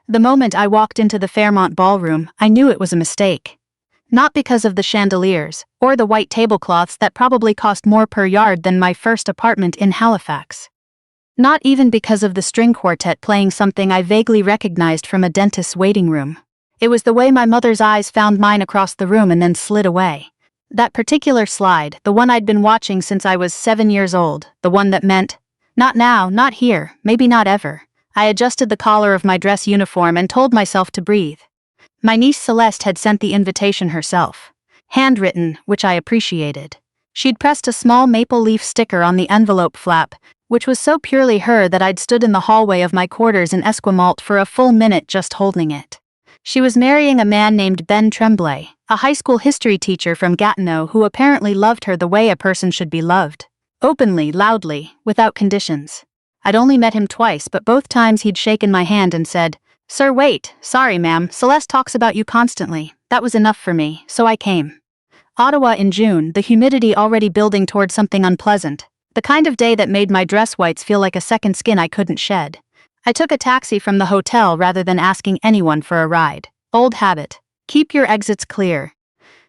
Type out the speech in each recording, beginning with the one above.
The moment I walked into the Fairmont ballroom, I knew it was a mistake. Not because of the chandeliers, or the white tablecloths that probably cost more per yard than my first apartment in Halifax. Not even because of the string quartet playing something I vaguely recognized from a dentist's waiting room. It was the way my mother's eyes found mine across the room and then slid away. That particular slide, the one I'd been watching since I was 7 years old, the one that meant, not now, not here, maybe not ever. I adjusted the collar of my dress uniform and told myself to breathe. My niece Celeste had sent the invitation herself. Handwritten, which I appreciated. She'd pressed a small maple leaf sticker on the envelope flap, which was so purely her that I'd stood in the hallway of my quarters in Esquimalt for a full minute just holding it. She was marrying a man named Ben Tremblay, a high school history teacher from Gatineau who apparently loved her the way a person should be loved. Openly, loudly, without conditions. I'd only met him twice, but both times he'd shaken my hand and said, "Sir, wait, sorry ma'am, Celeste talks about you constantly." That was enough for me, so I came. Ottawa in June, the humidity already building toward something unpleasant. The kind of day that made my dress whites feel like a second skin I couldn't shed. I took a taxi from the hotel rather than asking anyone for a ride. Old habit. Keep your exits clear.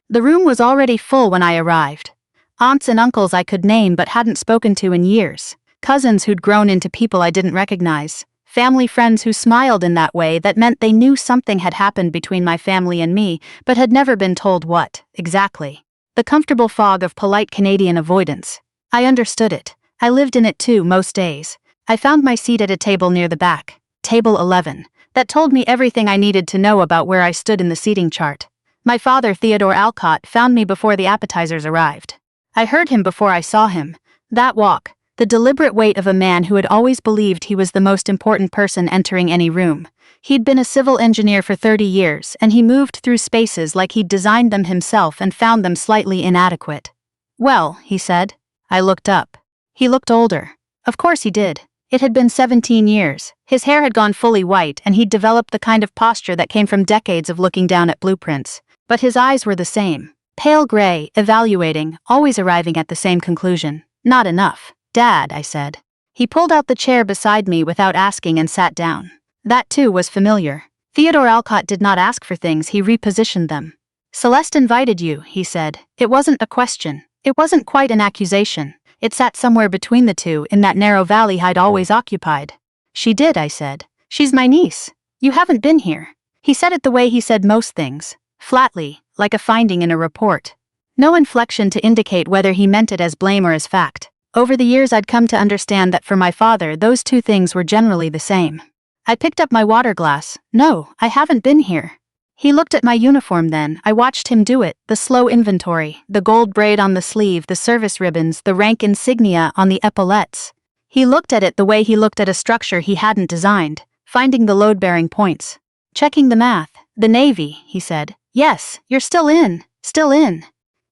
The room was already full when I arrived. Aunts and uncles I could name but hadn't spoken to in years. Cousins who'd grown into people I didn't recognize. Family friends who smiled in that way that meant they knew something had happened between my family and me, but had never been told what, exactly. The comfortable fog of polite Canadian avoidance. I understood it. I lived in it too most days. I found my seat at a table near the back, table 11, that told me everything I needed to know about where I stood in the seating chart. My father, Theodore Alcott, found me before the appetizers arrived. I heard him before I saw him. That walk, the deliberate weight of a man who had always believed he was the most important person entering any room. He'd been a civil engineer for 30 years, and he moved through spaces like he'd designed them himself and found them slightly inadequate. "Well," he said. I looked up. He looked older. Of course he did. It had been 17 years. His hair had gone fully white and he'd developed the kind of posture that came from decades of looking down at blueprints. But his eyes were the same. Pale gray, evaluating, always arriving at the same conclusion. Not enough. "Dad," I said. He pulled out the chair beside me without asking and sat down. That too was familiar. Theodore Alcott did not ask for things, he repositioned them. "Celeste invited you," he said. It wasn't a question. It wasn't quite an accusation. It sat somewhere between the two in that narrow valley I'd always occupied. "She did," I said. "She's my niece. You haven't been here." He said it the way he said most things. Flatly, like a finding in a report. No inflection to indicate whether he meant it as blame or as fact. Over the years I'd come to understand that for my father those two things were generally the same. I picked up my water glass. "No, I haven't been here." He looked at my uniform then. I watched him do it, the slow inventory, the gold braid on the sleeve, the service ribbons, the rank insignia on the epaulettes. He looked at it the way he looked at a structure he hadn't designed, finding the load-bearing points. "Checking the math. The Navy," he said. "Yes, you're still in. Still in."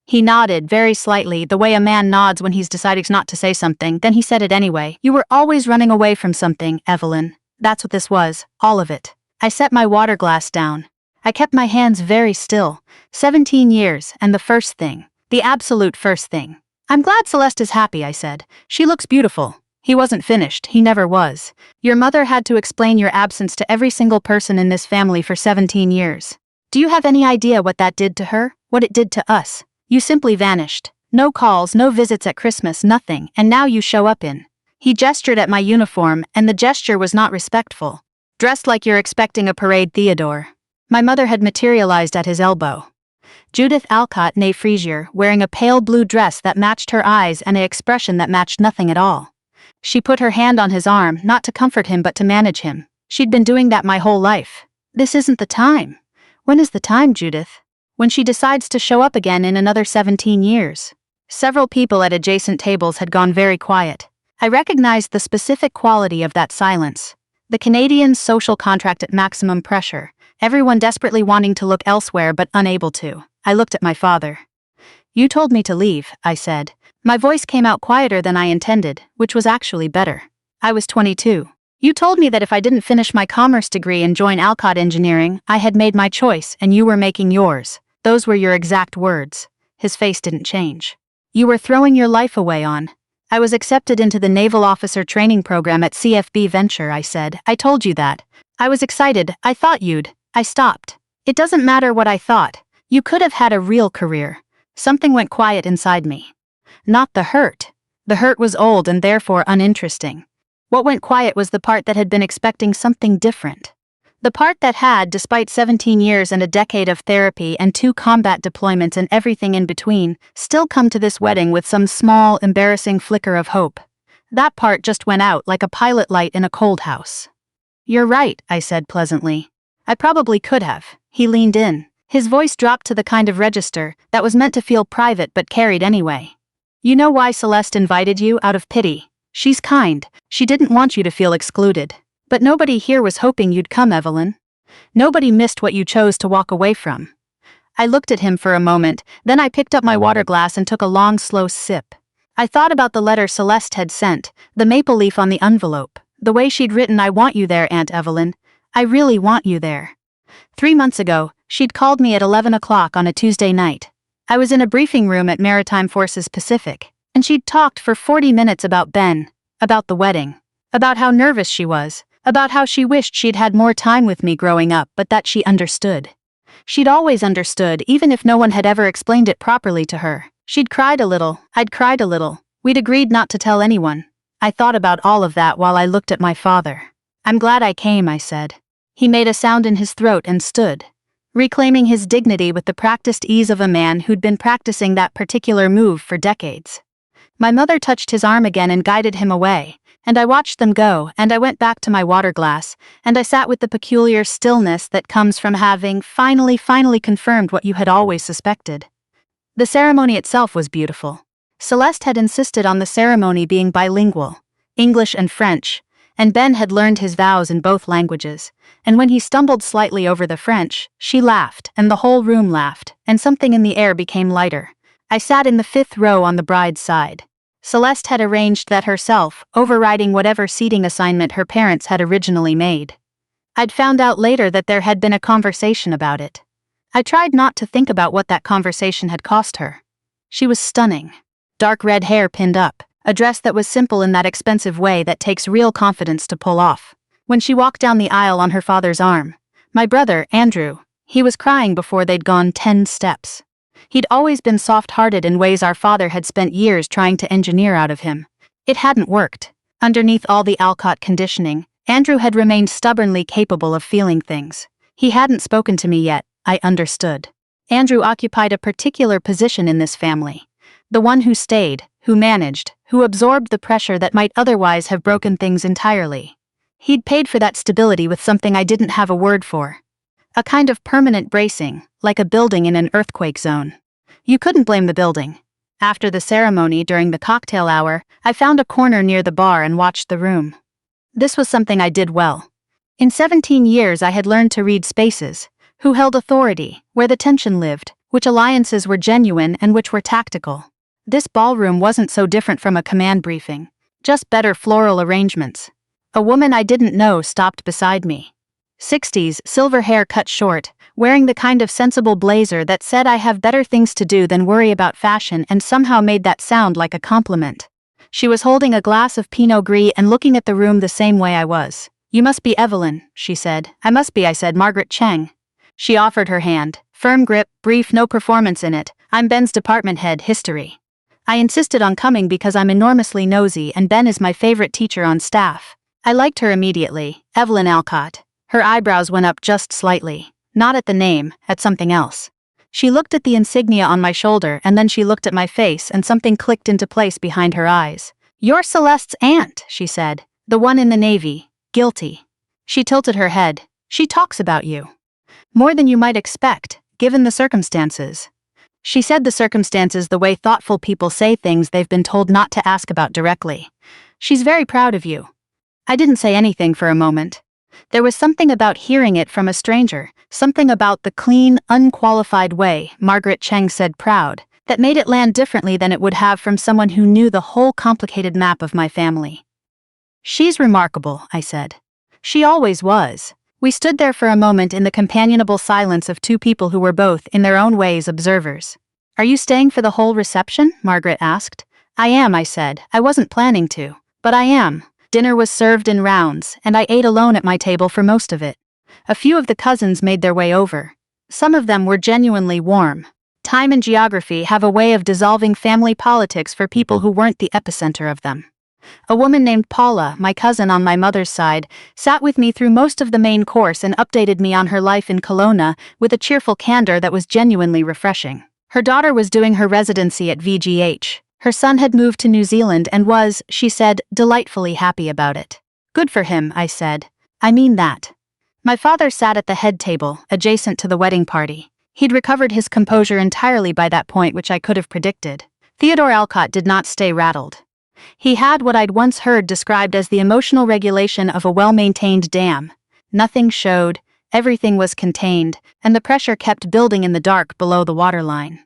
He nodded very slightly, the way a man nods when he's deciding not to say something, then he said it anyway. "You were always running away from something, Evelyn. That's what this was, all of it." I set my water glass down. I kept my hands very still. 17 years, and the first thing. The absolute first thing. "I'm glad Celeste is happy," I said. "She looks beautiful." He wasn't finished, he never was. "Your mother had to explain your absence to every single person in this family for 17 years. Do you have any idea what that did to her? What it did to us? You simply vanished. No calls, no visits at Christmas, nothing, and now you show up in." He gestured at my uniform, and the gesture was not respectful. "Dressed like you're expecting a parade, Theodore." My mother had materialized at his elbow. Judith Alcott née Frazier, wearing a pale blue dress that matched her eyes and an expression that matched nothing at all. She put her hand on his arm, not to comfort him but to manage him. She'd been doing that my whole life. "This isn't the time." "When is the time, Judith?" "When she decides to show up again in another 17 years. Several people at adjacent tables had gone very quiet. I recognized the specific quality of that silence. The Canadian social contract at maximum pressure. Everyone desperately wanting to look elsewhere but unable to. I looked at my father. "You told me to leave," I said. My voice came out quieter than I intended, which was actually better. I was 22. "You told me that if I didn't finish my commerce degree and join Alcott Engineering, I had made my choice and you were making yours. Those were your exact words." His face didn't change. "You were throwing your life away on." "I was accepted into the Naval Officer Training Program at CFB Venture," I said. "I told you that. I was excited. I thought you'd. I stopped. It doesn't matter what I thought. You could have had a real career. Something went quiet inside me. Not the hurt. The hurt was old and therefore uninteresting. What went quiet was the part that had been expecting something different. The part that had, despite 17 years and a decade of therapy and 2 combat deployments and everything in between, still come to this wedding with some small, embarrassing flicker of hope. That part just went out like a pilot light in a cold house. "You're right," I said pleasantly. "I probably could have." He leaned in. His voice dropped to the kind of register that was meant to feel private but carried anyway. "You know why Celeste invited you? Out of pity. She's kind. She didn't want you to feel excluded. But nobody here was hoping you'd come, Evelyn. Nobody missed what you chose to walk away from." I looked at him for a moment, then I picked up my water glass and took a long, slow sip. I thought about the letter Celeste had sent, the maple leaf on the envelope, the way she'd written, "I want you there, Aunt Evelyn. I really want you there." 3 months ago, she'd called me at 11 o'clock on a Tuesday night. I was in a briefing room at Maritime Forces Pacific, and she'd talked for 40 minutes about Ben, about the wedding, about how nervous she was, about how she wished she'd had more time with me growing up but that she understood. She'd always understood, even if no one had ever explained it properly to her. She'd cried a little, I'd cried a little. We'd agreed not to tell anyone. I thought about all of that while I looked at my father. "I'm glad I came," I said. He made a sound in his throat and stood, reclaiming his dignity with the practiced ease of a man who'd been practicing that particular move for decades. My mother touched his arm again and guided him away, and I watched them go, and I went back to my water glass, and I sat with the peculiar stillness that comes from having finally confirmed what you had always suspected. The ceremony itself was beautiful. Celeste had insisted on the ceremony being bilingual, English and French, and Ben had learned his vows in both languages, and when he stumbled slightly over the French, she laughed, and the whole room laughed, and something in the air became lighter. I sat in the 5th row on the bride's side. Celeste had arranged that herself, overriding whatever seating assignment her parents had originally made. I'd found out later that there had been a conversation about it. I tried not to think about what that conversation had cost her. She was stunning. Dark red hair pinned up, a dress that was simple in that expensive way that takes real confidence to pull off. When she walked down the aisle on her father's arm, my brother, Andrew, he was crying before they'd gone 10 steps. He'd always been soft-hearted in ways our father had spent years trying to engineer out of him. It hadn't worked. Underneath all the Alcott conditioning, Andrew had remained stubbornly capable of feeling things. He hadn't spoken to me yet, I understood. Andrew occupied a particular position in this family. The one who stayed, who managed, who absorbed the pressure that might otherwise have broken things entirely. He'd paid for that stability with something I didn't have a word for. A kind of permanent bracing, like a building in an earthquake zone. You couldn't blame the building. After the ceremony, during the cocktail hour, I found a corner near the bar and watched the room. This was something I did well. In 17 years I had learned to read spaces, who held authority, where the tension lived, which alliances were genuine and which were tactical. This ballroom wasn't so different from a command briefing, just better floral arrangements. A woman I didn't know stopped beside me. 60s, silver hair cut short, wearing the kind of sensible blazer that said I have better things to do than worry about fashion, and somehow made that sound like a compliment. She was holding a glass of Pinot Gris and looking at the room the same way I was. "You must be Evelyn," she said. "I must be," I said. "Margaret Cheng." She offered her hand. Firm grip, brief, no performance in it. "I'm Ben's department head, history. I insisted on coming because I'm enormously nosy and Ben is my favorite teacher on staff." I liked her immediately. Evelyn Alcott. Her eyebrows went up just slightly. Not at the name, at something else. She looked at the insignia on my shoulder and then she looked at my face and something clicked into place behind her eyes. "You're Celeste's aunt," she said. "The one in the Navy. Guilty." She tilted her head. "She talks about you. More than you might expect, given the circumstances." She said the circumstances the way thoughtful people say things they've been told not to ask about directly. "She's very proud of you." I didn't say anything for a moment. There was something about hearing it from a stranger, something about the clean, unqualified way Margaret Cheng said proud, that made it land differently than it would have from someone who knew the whole complicated map of my family. "She's remarkable," I said. "She always was." We stood there for a moment in the companionable silence of two people who were both, in their own ways, observers. "Are you staying for the whole reception?" Margaret asked. "I am," I said. "I wasn't planning to, but I am. Dinner was served in rounds, and I ate alone at my table for most of it. A few of the cousins made their way over. Some of them were genuinely warm. Time and geography have a way of dissolving family politics for people who weren't the epicenter of them. A woman named Paula, my cousin on my mother's side, sat with me through most of the main course and updated me on her life in Kelowna with a cheerful candor that was genuinely refreshing. Her daughter was doing her residency at VGH. Her son had moved to New Zealand and was, she said, delightfully happy about it. Good for him, I said. I mean that. My father sat at the head table, adjacent to the wedding party. He'd recovered his composure entirely by that point, which I could have predicted. Theodore Alcott did not stay rattled. He had what I'd once heard described as the emotional regulation of a well-maintained dam. Nothing showed, everything was contained, and the pressure kept building in the dark below the waterline.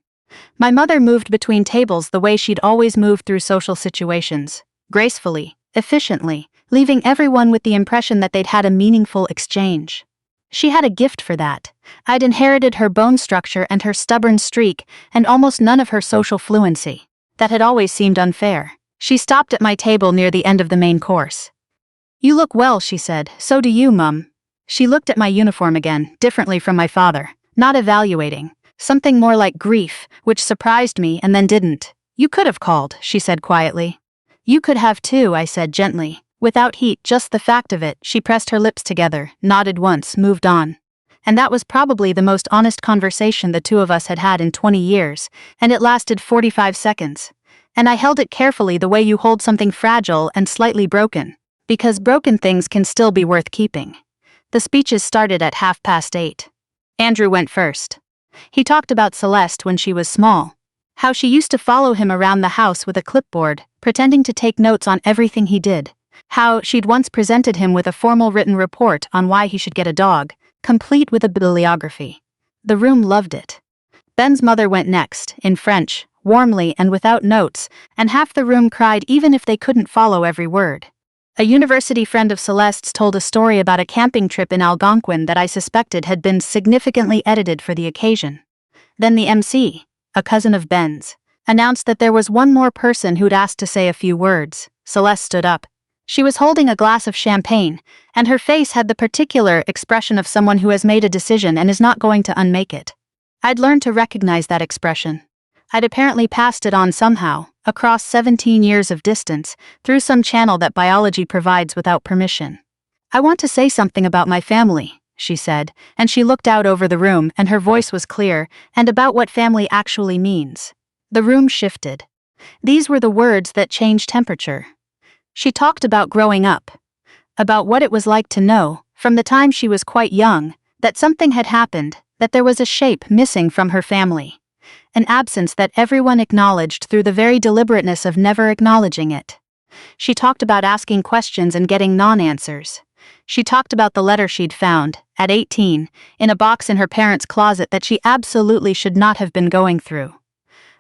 My mother moved between tables the way she'd always moved through social situations, gracefully, efficiently, leaving everyone with the impression that they'd had a meaningful exchange. She had a gift for that. I'd inherited her bone structure and her stubborn streak, and almost none of her social fluency. That had always seemed unfair. She stopped at my table near the end of the main course. "You look well," she said. "So do you, Mum." She looked at my uniform again, differently from my father, not evaluating. Something more like grief, which surprised me and then didn't. "You could have called," she said quietly. "You could have too," I said gently. Without heat, just the fact of it. She pressed her lips together, nodded once, moved on. And that was probably the most honest conversation the two of us had had in 20 years, and it lasted 45 seconds. And I held it carefully the way you hold something fragile and slightly broken, because broken things can still be worth keeping. The speeches started at 8:30. Andrew went first. He talked about Celeste when she was small, how she used to follow him around the house with a clipboard, pretending to take notes on everything he did, how she'd once presented him with a formal written report on why he should get a dog, complete with a bibliography. The room loved it. Ben's mother went next, in French, warmly and without notes, and half the room cried even if they couldn't follow every word. A university friend of Celeste's told a story about a camping trip in Algonquin that I suspected had been significantly edited for the occasion. Then the MC, a cousin of Ben's, announced that there was one more person who'd asked to say a few words. Celeste stood up. She was holding a glass of champagne, and her face had the particular expression of someone who has made a decision and is not going to unmake it. I'd learned to recognize that expression. I'd apparently passed it on somehow, across 17 years of distance, through some channel that biology provides without permission. "I want to say something about my family," she said, and she looked out over the room, and her voice was clear, and about what family actually means. The room shifted. These were the words that changed temperature. She talked about growing up, about what it was like to know, from the time she was quite young, that something had happened, that there was a shape missing from her family. An absence that everyone acknowledged through the very deliberateness of never acknowledging it. She talked about asking questions and getting non-answers. She talked about the letter she'd found, at 18, in a box in her parents' closet that she absolutely should not have been going through.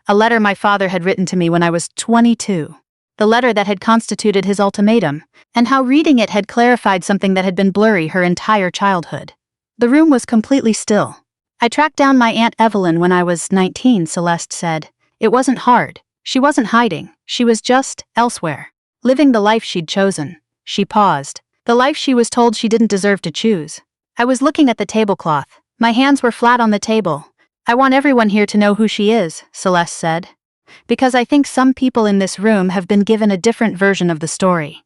A letter my father had written to me when I was 22. The letter that had constituted his ultimatum, and how reading it had clarified something that had been blurry her entire childhood. The room was completely still. "I tracked down my Aunt Evelyn when I was 19, Celeste said. "It wasn't hard. She wasn't hiding. She was just elsewhere, living the life she'd chosen." She paused. The life she was told she didn't deserve to choose. I was looking at the tablecloth. My hands were flat on the table. "I want everyone here to know who she is," Celeste said. "Because I think some people in this room have been given a different version of the story."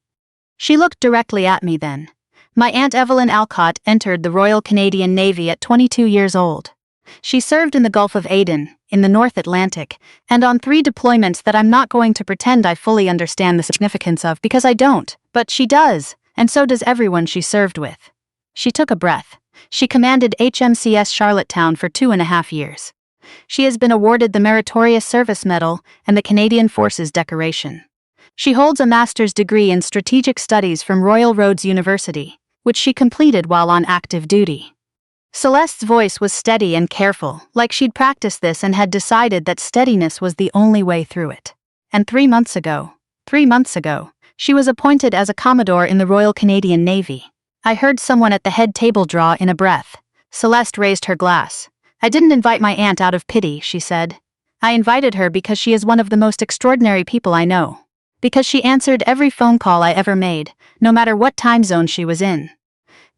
She looked directly at me then. My Aunt Evelyn Alcott entered the Royal Canadian Navy at 22 years old. She served in the Gulf of Aden, in the North Atlantic, and on 3 deployments that I'm not going to pretend I fully understand the significance of because I don't, but she does, and so does everyone she served with. She took a breath. She commanded HMCS Charlottetown for 2.5 years. She has been awarded the Meritorious Service Medal and the Canadian Forces Decoration. She holds a master's degree in strategic studies from Royal Roads University, which she completed while on active duty. Celeste's voice was steady and careful, like she'd practiced this and had decided that steadiness was the only way through it. And 3 months ago, she was appointed as a Commodore in the Royal Canadian Navy. I heard someone at the head table draw in a breath. Celeste raised her glass. "I didn't invite my aunt out of pity," she said. "I invited her because she is one of the most extraordinary people I know. Because she answered every phone call I ever made, no matter what time zone she was in.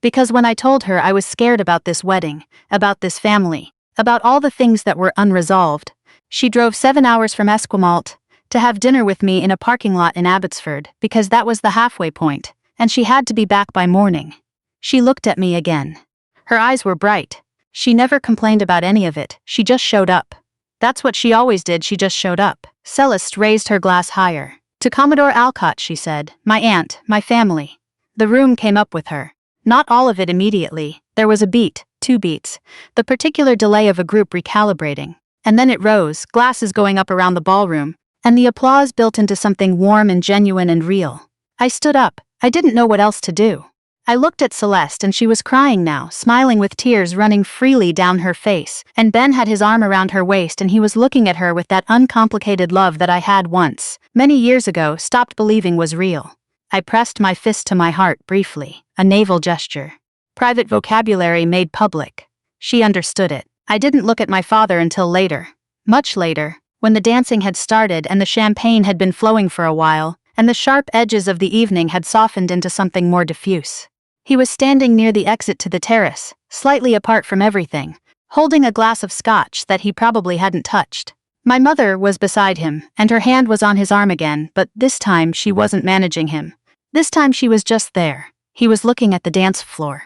Because when I told her I was scared about this wedding, about this family, about all the things that were unresolved, she drove 7 hours from Esquimalt to have dinner with me in a parking lot in Abbotsford because that was the halfway point, and she had to be back by morning. She looked at me again. Her eyes were bright. She never complained about any of it, she just showed up. That's what she always did, she just showed up. Celeste raised her glass higher. To Commodore Alcott, she said, my aunt, my family. The room came up with her. Not all of it immediately. There was a beat, 2 beats, the particular delay of a group recalibrating. And then it rose, glasses going up around the ballroom, and the applause built into something warm and genuine and real. I stood up. I didn't know what else to do. I looked at Celeste and she was crying now, smiling with tears running freely down her face, and Ben had his arm around her waist and he was looking at her with that uncomplicated love that I had once, many years ago, stopped believing was real. I pressed my fist to my heart briefly, a naval gesture. Private vocabulary made public. She understood it. I didn't look at my father until later. Much later, when the dancing had started and the champagne had been flowing for a while, and the sharp edges of the evening had softened into something more diffuse. He was standing near the exit to the terrace, slightly apart from everything, holding a glass of scotch that he probably hadn't touched. My mother was beside him, and her hand was on his arm again, but this time she wasn't managing him. This time she was just there. He was looking at the dance floor.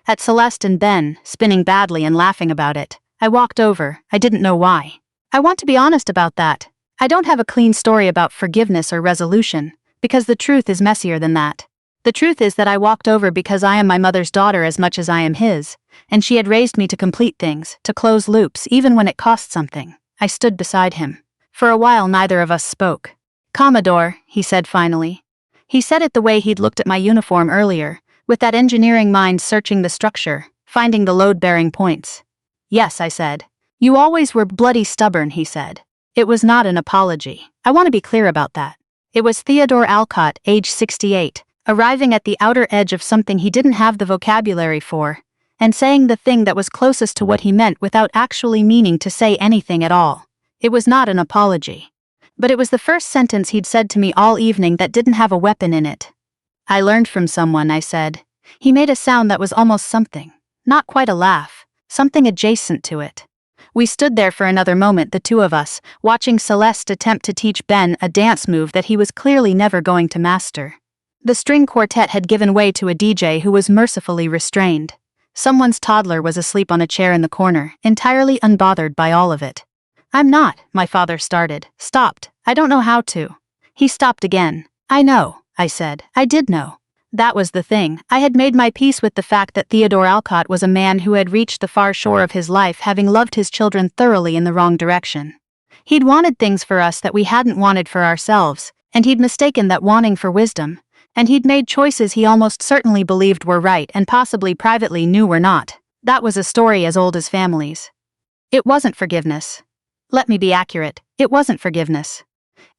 At Celeste and Ben, spinning badly and laughing about it. I walked over, I didn't know why. I want to be honest about that. I don't have a clean story about forgiveness or resolution, because the truth is messier than that. The truth is that I walked over because I am my mother's daughter as much as I am his, and she had raised me to complete things, to close loops even when it cost something. I stood beside him. For a while neither of us spoke. Commodore, he said finally. He said it the way he'd looked at my uniform earlier, with that engineering mind searching the structure, finding the load-bearing points. Yes, I said. You always were bloody stubborn, he said. It was not an apology. I want to be clear about that. It was Theodore Alcott, age 68, arriving at the outer edge of something he didn't have the vocabulary for, and saying the thing that was closest to what he meant without actually meaning to say anything at all. It was not an apology. But it was the first sentence he'd said to me all evening that didn't have a weapon in it. I learned from someone, I said. He made a sound that was almost something. Not quite a laugh. Something adjacent to it. We stood there for another moment, the two of us, watching Celeste attempt to teach Ben a dance move that he was clearly never going to master. The string quartet had given way to a DJ who was mercifully restrained. Someone's toddler was asleep on a chair in the corner, entirely unbothered by all of it. I'm not, my father started, stopped, I don't know how to. He stopped again. I know, I said, I did know. That was the thing, I had made my peace with the fact that Theodore Alcott was a man who had reached the far shore of his life having loved his children thoroughly in the wrong direction. He'd wanted things for us that we hadn't wanted for ourselves, and he'd mistaken that wanting for wisdom. And he'd made choices he almost certainly believed were right and possibly privately knew were not. That was a story as old as families. It wasn't forgiveness. Let me be accurate, it wasn't forgiveness.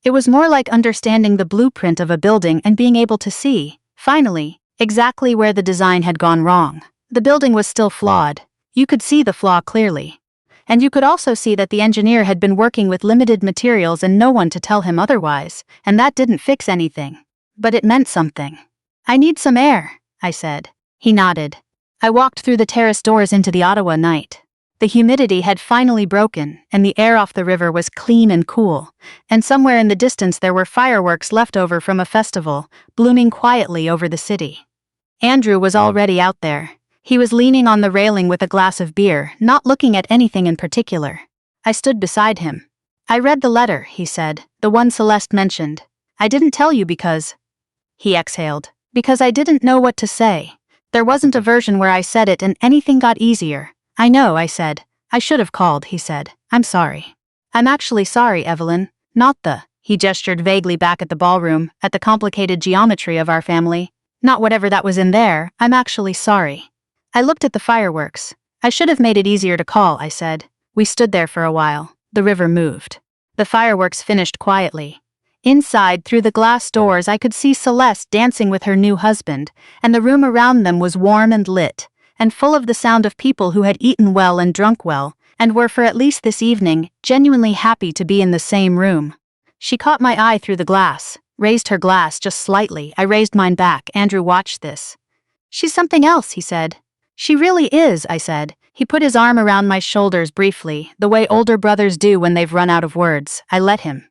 It was more like understanding the blueprint of a building and being able to see, finally, exactly where the design had gone wrong. The building was still flawed. You could see the flaw clearly. And you could also see that the engineer had been working with limited materials and no one to tell him otherwise, and that didn't fix anything. But it meant something. I need some air, I said. He nodded. I walked through the terrace doors into the Ottawa night. The humidity had finally broken, and the air off the river was clean and cool, and somewhere in the distance there were fireworks left over from a festival, blooming quietly over the city. Andrew was already out there. He was leaning on the railing with a glass of beer, not looking at anything in particular. I stood beside him. I read the letter, he said, the one Celeste mentioned. I didn't tell you because... He exhaled. Because I didn't know what to say. There wasn't a version where I said it and anything got easier. I know, I said. I should have called, he said. I'm sorry. I'm actually sorry, Evelyn. Not the... He gestured vaguely back at the ballroom, at the complicated geometry of our family. Not whatever that was in there, I'm actually sorry. I looked at the fireworks. I should have made it easier to call, I said. We stood there for a while. The river moved. The fireworks finished quietly. Inside, through the glass doors, I could see Celeste dancing with her new husband, and the room around them was warm and lit, and full of the sound of people who had eaten well and drunk well, and were for at least this evening, genuinely happy to be in the same room. She caught my eye through the glass. raised her glass just slightly. I raised mine back. Andrew watched this. "She's something else," he said. "She really is," I said. He put his arm around my shoulders briefly, the way older brothers do when they've run out of words. I let him.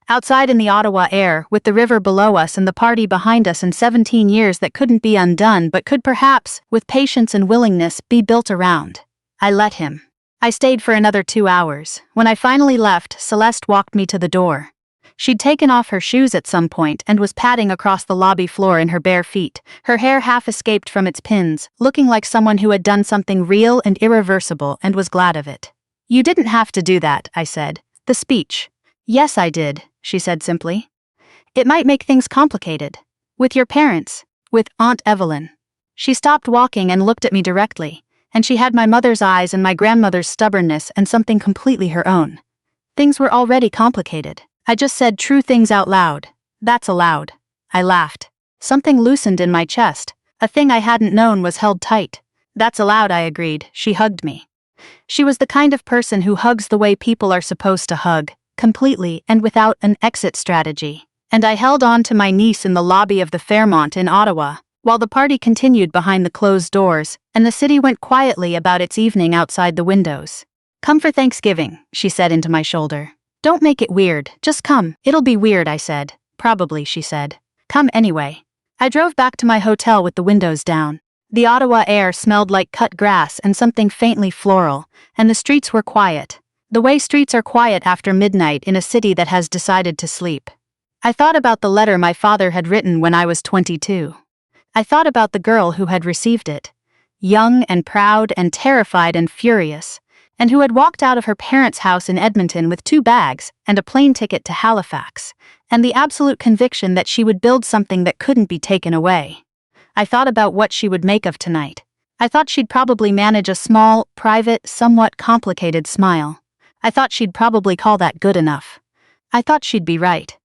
Outside in the Ottawa air, with the river below us and the party behind us and 17 years that couldn't be undone but could perhaps, with patience and willingness, be built around. I let him. I stayed for another 2 hours. When I finally left, Celeste walked me to the door. She'd taken off her shoes at some point and was padding across the lobby floor in her bare feet, her hair half escaped from its pins, looking like someone who had done something real and irreversible and was glad of it. "You didn't have to do that," I said. "The speech." "Yes, I did," she said simply. "It might make things complicated. With your parents. With Aunt Evelyn." She stopped walking and looked at me directly, and she had my mother's eyes and my grandmother's stubbornness and something completely her own. Things were already complicated. I just said true things out loud. That's allowed. I laughed. Something loosened in my chest. A thing I hadn't known was held tight. "That's allowed," I agreed. She hugged me. She was the kind of person who hugs the way people are supposed to hug, completely and without an exit strategy. And I held on to my niece in the lobby of the Fairmont in Ottawa, while the party continued behind the closed doors, and the city went quietly about its evening outside the windows. "Come for Thanksgiving," she said into my shoulder. "Don't make it weird, just come." "It'll be weird," I said. "Probably," she said. "Come anyway." I drove back to my hotel with the windows down. The Ottawa air smelled like cut grass and something faintly floral, and the streets were quiet. The way streets are quiet after midnight in a city that has decided to sleep. I thought about the letter my father had written when I was 22. I thought about the girl who had received it, young and proud and terrified and furious, and who had walked out of her parents' house in Edmonton with 2 bags and a plane ticket to Halifax, and the absolute conviction that she would build something that couldn't be taken away. I thought about what she would make of tonight. I thought she'd probably manage a small, private, somewhat complicated smile. I thought she'd probably call that good enough. I thought she'd be right.